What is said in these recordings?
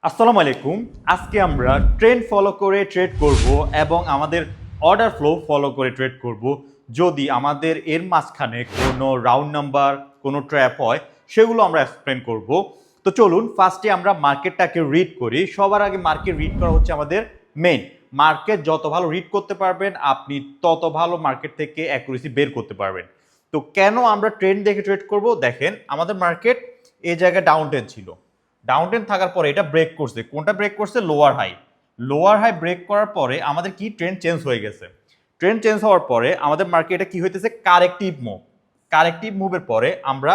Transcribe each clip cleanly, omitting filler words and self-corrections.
আসসালামু আলাইকুম। আজকে আমরা ট্রেন্ড ফলো করে ট্রেড করব এবং আমাদের অর্ডার ফ্লো ফলো করে ট্রেড করব। যদি আমাদের এর মাঝখানে কোনো রাউন্ড নাম্বার কোনো ট্র্যাপ হয় সেগুলো আমরা এক্সপ্লেন করব। তো চলুন ফার্স্টে আমরা মার্কেটটাকে রিড করি। সবার আগে মার্কেট রিড করা হচ্ছে আমাদের মেইন। মার্কেট যত ভালো রিড করতে পারবেন আপনি তত ভালো মার্কেট থেকে অ্যাকুরেসি বের করতে পারবেন। তো কেন আমরা ট্রেন্ড দেখে ট্রেড করব? দেখেন আমাদের মার্কেট এই জায়গায় ডাউন ট্রেন্ড ছিল। ডাউন ট্রেন্ড থাকার পরে এটা ব্রেক করছে। কোনটা ব্রেক করছে? Lower high. Lower high break করার পরে আমাদের কি ট্রেন্ড চেঞ্জ হয়ে গেছে। ট্রেন্ড চেঞ্জ হওয়ার পরে আমাদের মার্কেটে কি হইতেছে? Corrective move. কারেক্টিভ মুভের পরে আমরা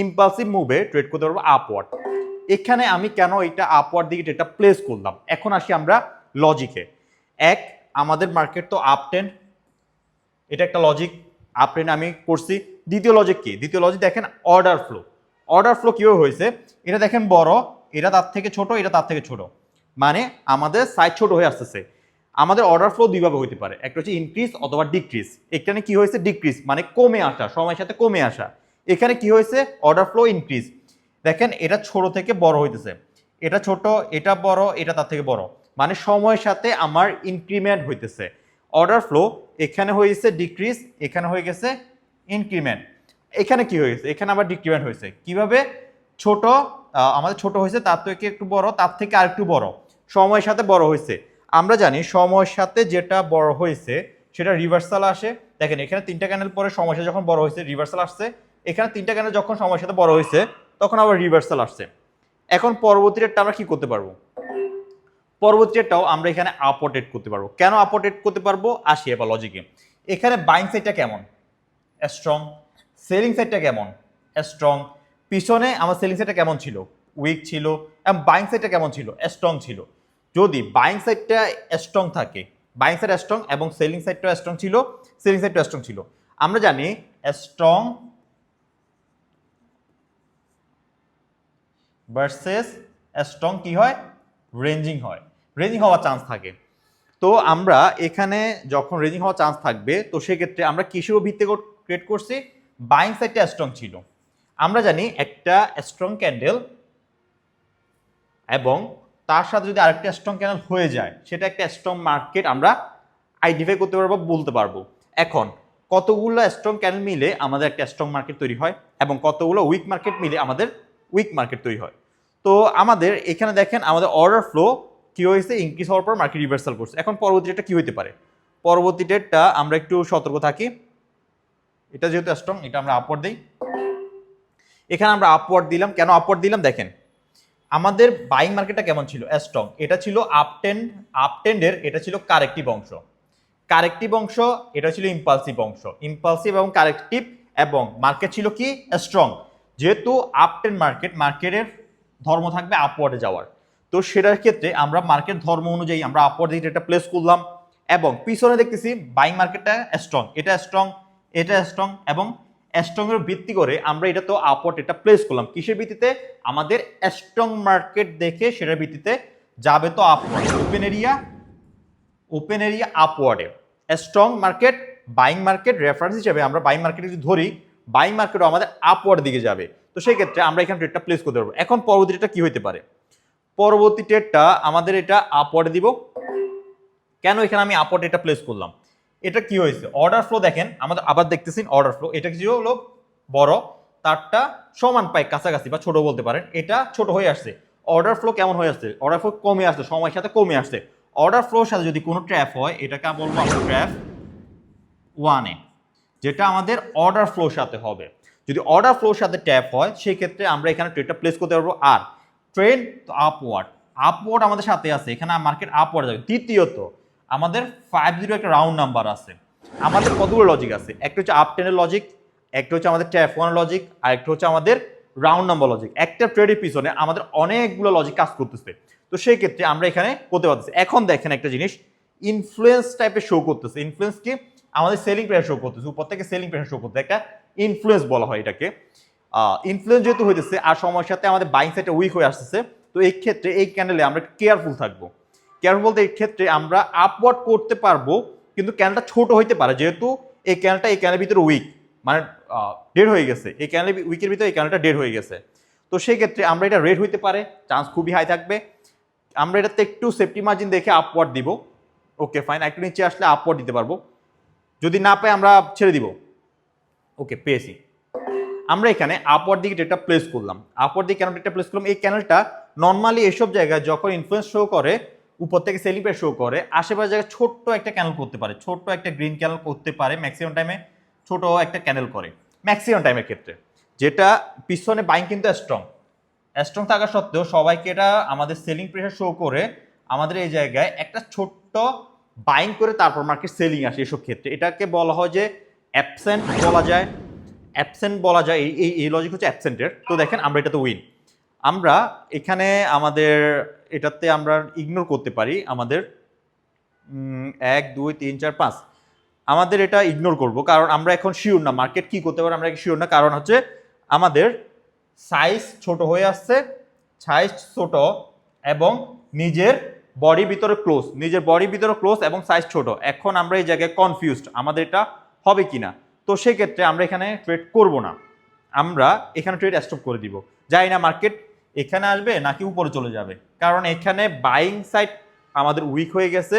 ইম্পালসিভ মুভে ট্রেড করতে পারবো আপওয়ার্ড। এখানে আমি কেন এটা আপওয়ার্ড দিকে এটা প্লেস করলাম, এখন আসি আমরা লজিকে। এক, আমাদের মার্কেট তো আপ ট্রেন্ড, এটা একটা লজিক, আপ ট্রেন্ড আমি করছি। দ্বিতীয় লজিক কি? দ্বিতীয় লজিক দেখেন অর্ডার ফ্লো। অর্ডার ফ্লো কিভাবে হয়েছে এটা দেখেন, বড়, এটা তার থেকে ছোট, এটা তার থেকে ছোট, মানে আমাদের সাইজ ছোট হয়ে আসতেছে। আমাদের অর্ডার ফ্লো দুইভাবে হইতে পারে, একটা হচ্ছে ইনক্রিজ অথবা ডিক্রিজ। এখানে কি হয়েছে? ডিক্রিজ, মানে কমে আসা, সময়ের সাথে কমে আসা। এখানে কি হয়েছে? Order flow increase. দেখেন এটা ছোট থেকে বড় হইতেছে, এটা ছোট, এটা বড়, এটা তার থেকে বড়, মানে সময়ের সাথে আমার ইনক্রিমেন্ট হইতেছে। অর্ডার ফ্লো এখানে হয়েছে ডিক্রিজ, এখানে হয়ে গেছে ইনক্রিমেন্ট। এখানে কি হয়েছে? এখানে আবার ডিক্রিমেন্ট হয়েছে। কিভাবে? ছোট, আমাদের ছোট হয়েছে, তার থেকে একটু বড়, তার থেকে আরেকটু বড়, সময়ের সাথে বড় হয়েছে। আমরা জানি সময়ের সাথে যেটা বড় হয়েছে সেটা রিভার্সাল আসে। দেখেন এখানে তিনটা ক্যান্ডেল পরে সময়ের সাথে যখন বড় হয়েছে রিভার্সাল আসছে, এখানে তিনটা ক্যান্ডেল যখন সময়ের সাথে বড় হয়েছে তখন আবার রিভার্সাল আসছে। এখন পরবর্তী রেটটা আমরা কি করতে পারবো? পরবর্তী রেটটাও আমরা এখানে আপওয়ার্ড করতে পারবো। কেন আপওয়ার্ড করতে পারবো? আসি এবার লজিকে। এখানে বাইং সাইডটা কেমন? স্ট্রং। সেলিং সাইডটা কেমন? স্ট্রং। পিছনে আমার সেলিং সাইডটা কেমন ছিল? উইক ছিল। এবং বাইং সাইডটা কেমন ছিল? স্ট্রং ছিল। যদি বাইং সাইডটা স্ট্রং থাকে, বাইং সাইড স্ট্রং এবং সেলিং সাইডটা স্ট্রং ছিল, সেলিং সাইডটা স্ট্রং ছিল। আমরা জানি স্ট্রং ভার্সেস স্ট্রং কি হয়? রেঞ্জিং হয়, রেঞ্জিং হওয়ার চান্স থাকে। তো আমরা এখানে যখন রেঞ্জিং হওয়ার চান্স থাকবে, তো সেক্ষেত্রে আমরা কিসের ভিত্তি ক্রিয়েট করছি? বাইং সাইডটা স্ট্রং ছিল। আমরা জানি একটা স্ট্রং ক্যান্ডেল এবং তার সাথে যদি আরেকটা স্ট্রং ক্যান্ডেল হয়ে যায় সেটা একটা স্ট্রং মার্কেট আমরা আইডেন্টিফাই করতে পারবো, বলতে পারবো। এখন কতগুলো স্ট্রং ক্যান্ডেল মিলে আমাদের একটা স্ট্রং মার্কেট তৈরি হয় এবং কতগুলো উইক মার্কেট মিলে আমাদের উইক মার্কেট তৈরি হয়। তো আমাদের এখানে দেখেন আমাদের অর্ডার ফ্লো কি হয়েছে? ইনক্রিজ হওয়ার পর মার্কেট রিভার্সাল করছে। এখন পরবর্তী ডেটটা কি হইতে পারে? পরবর্তী ডেটটা আমরা একটু সতর্ক থাকি। এটা যেহেতু স্ট্রং, এটা আমরা আপওয়ার্ড দিই। এখানে আমরা আপওয়ার্ড দিলাম। কেন আপওয়ার্ড দিলাম? দেখেন আমাদের বাইং মার্কেটটা কেমন ছিল? স্ট্রং। এটা ছিল আপটেন্ড, আপটেন্ডের এটা ছিল কারেক্টিভ অংশ। কারেক্টিভ অংশ, এটা ছিল ইম্পালসিভ অংশ। ইম্পালসিভ এবং কারেক্টিভ, এবং মার্কেট ছিল কি? স্ট্রং। যেহেতু আপটেন্ড মার্কেট, মার্কেটের ধর্ম থাকবে আপওয়ার্ডে যাওয়ার। তো সেটার ক্ষেত্রে আমরা মার্কেট ধর্ম অনুযায়ী আমরা আপওয়ার্ড দিয়ে এটা প্লেস করলাম। এবং পিছনে দেখতেছি বাইং মার্কেটটা স্ট্রং, এটা স্ট্রং, এটা স্ট্রং, এবং স্ট্রং এর ভিত্তি করে আমরা এটা তো আপওয়ার্ড এটা প্লেস করলাম। কিসের ভিত্তিতে? আমাদের স্ট্রং মার্কেট দেখে সেটার ভিত্তিতে যাবে তো আপওয়ার্ড। ওপেন এরিয়া আপওয়ার্ডে। Strong market, buying market reference হিসেবে আমরা বাইং মার্কেট যদি ধরি, বাইং মার্কেটও আমাদের আপওয়ার্ড দিকে যাবে। তো সেই ক্ষেত্রে আমরা এখানে ট্রেডটা প্লেস করতে পারবো। এখন পরবর্তী ট্রেডটা কি হতে পারে? পরবর্তী ট্রেডটা আমাদের এটা আপওয়ার্ডে দিব। কেন এখানে আমি আপওয়ার্ড এটা প্লেস করলাম? এটা কি হয়েছে? অর্ডার ফ্লো দেখেন আমাদের, আবার দেখতেছেন অর্ডার ফ্লো, এটা কি হলো? বড়, তারটা সমান পাই কাছাকাছি বা ছোট বলতে পারেন, এটা ছোট হয়ে আসছে। অর্ডার ফ্লো কেমন হয়ে আসছে? অর্ডার ফ্লো কমে আসছে, সময়ের সাথে কমে আসছে। অর্ডার ফ্লোর সাথে যদি কোনো ট্র্যাপ হয়, এটাকে বলবো আমরা ট্র্যাপ ওয়ানে, যেটা আমাদের অর্ডার ফ্লোর সাথে হবে। যদি অর্ডার ফ্লোর সাথে ট্যাপ হয় সেই ক্ষেত্রে আমরা এখানে ট্রেডটা প্লেস করতে পারবো। আর ট্রেন্ড তো আপওয়ার্ড, আপওয়ার্ড আমাদের সাথে আছে, এখানে মার্কেট আপওয়ার্ড যাবে। দ্বিতীয়ত আমাদের 50 একটা রাউন্ড নাম্বার আছে। আমাদের কতগুলো লজিক আছে? একটা হচ্ছে আপ টেনের লজিক, একটা হচ্ছে আমাদের ট্যাপ ওয়ান লজিক, আর একটা হচ্ছে আমাদের রাউন্ড নাম্বার লজিক। একটা ট্রেডের পিছনে আমাদের অনেকগুলো লজিক কাজ করতেছে। তো সেই ক্ষেত্রে আমরা এখানে করতে পারতেছি। এখন দেখেন একটা জিনিস, ইনফ্লুয়েন্স টাইপের শো করতেছে। ইনফ্লুয়েন্স কি? আমাদের সেলিং প্রেশার শো করতেছে, উপর থেকে সেলিং প্রেশার শো করতে, একটা ইনফ্লুয়েন্স বলা হয় এটাকে। ইনফ্লুয়েন্স যেহেতু হইতেছে আর সময়ের সাথে আমাদের বাইং সাইডটা উইক হয়ে আসতেছে, তো এই ক্ষেত্রে এই ক্যান্ডেলে আমরা কেয়ারফুল থাকবো। কেয়ারফুল বলতে এই ক্ষেত্রে আমরা আপওয়ার্ড করতে পারবো, কিন্তু ক্যান্ডেলটা ছোট হইতে পারে, যেহেতু এই ক্যান্ডেলটা এই ক্যান্ডেলের ভিতরে উইক, মানে ডেড হয়ে গেছে। এই ক্যান্ডেল উইকের ভিতরে এই ক্যান্ডেলটা ডেড হয়ে গেছে। তো সেই ক্ষেত্রে আমরা এটা রেড হইতে পারে, চান্স খুবই হাই থাকবে। আমরা এটাতে একটু সেফটি মার্জিন দেখে আপওয়ার্ড দিব। ওকে ফাইন, একটু নিচে আসলে আপওয়ার্ড দিতে পারবো, যদি না পাই আমরা ছেড়ে দিব। ওকে পেয়েছি। আমরা এখানে আপওয়ার্ড দিকে ডেটা প্লেস করলাম। আপওয়ার্ড দিকে কেন ডেটা প্লেস করলাম, এই ক্যানেলটা নর্মালি এসব জায়গায় যখন ইনফ্লুয়েন্স শো করে, উপর থেকে সেলিব্রেট শো করে, আশেপাশে জায়গায় ছোট্ট একটা ক্যানেল করতে পারে, ছোট্ট একটা গ্রিন ক্যানেল করতে পারে, ম্যাক্সিমাম টাইমে ছোট একটা ক্যানেল করে ম্যাক্সিমাম টাইমের ক্ষেত্রে, যেটা পিছনে বাইং কিন্তু স্ট্রং থাকা সত্ত্বেও সবাইকে এটা আমাদের সেলিং প্রেশার শো করে আমাদের এই জায়গায় একটা ছোট্ট বাইং করে তারপর মার্কেট সেলিং আসে। এসব ক্ষেত্রে এটাকে বলা হয় যে অ্যাবসেন্ট বলা যায়। এই লজিক হচ্ছে অ্যাবসেন্টের। তো দেখেন আমরা এটাতে উইন। আমরা এখানে আমাদের এটাতে আমরা ইগনোর করতে পারি আমাদের 1 2 3 4 5, আমাদের এটা ইগনোর করব কারণ আমরা এখন শিওর না মার্কেট কি করতে পারে, আমরা শিওর না। কারণ হচ্ছে আমাদের সাইজ ছোট হয়ে আসছে, সাইজ ছোট এবং নিজের বডির ভিতরে ক্লোজ, এবং সাইজ ছোট। এখন আমরা এই জায়গায় কনফিউজড আমাদের এটা হবে কিনা। তো সেক্ষেত্রে আমরা এখানে ট্রেড করব না, আমরা এখানে ট্রেড স্টপ করে দিব। জানি না মার্কেট এখানে আসবে নাকি উপরে চলে যাবে, কারণ এখানে বাইং সাইড আমাদের উইক হয়ে গেছে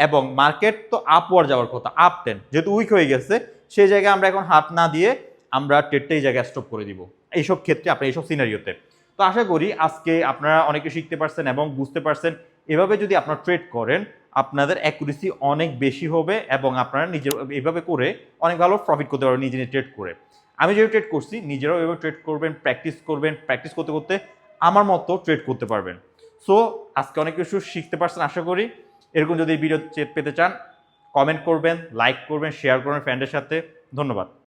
এবং মার্কেট তো আপওয়ার্ড যাওয়ার কথা, আপ টেন, যেহেতু উইক হয়ে গেছে সেই জায়গায় আমরা এখন হাত না দিয়ে আমরা ট্রেডটা এই জায়গায় স্টপ করে দিব এইসব ক্ষেত্রে, আপনার এইসব সিনারিওতে। তো আশা করি আজকে আপনারা অনেকে শিখতে পারছেন এবং বুঝতে পারছেন এভাবে যদি আপনারা ট্রেড করেন আপনাদের অ্যাকুরেসি অনেক বেশি হবে এবং আপনারা নিজে এভাবে করে অনেক ভালো প্রফিট করতে পারবেন নিজে ট্রেড করে। আমি যেভাবে ট্রেড করছি নিজেরাও এভাবে ট্রেড করবেন, প্র্যাকটিস করতে করতে আমার মতো ট্রেড করতে পারবেন। সো আজকে অনেক কিছু শিখতে পারছেন আশা করি। এরকম যদি ভিডিও পেতে চান কমেন্ট করবেন, লাইক করবেন, শেয়ার করবেন ফ্রেন্ডের সাথে। ধন্যবাদ।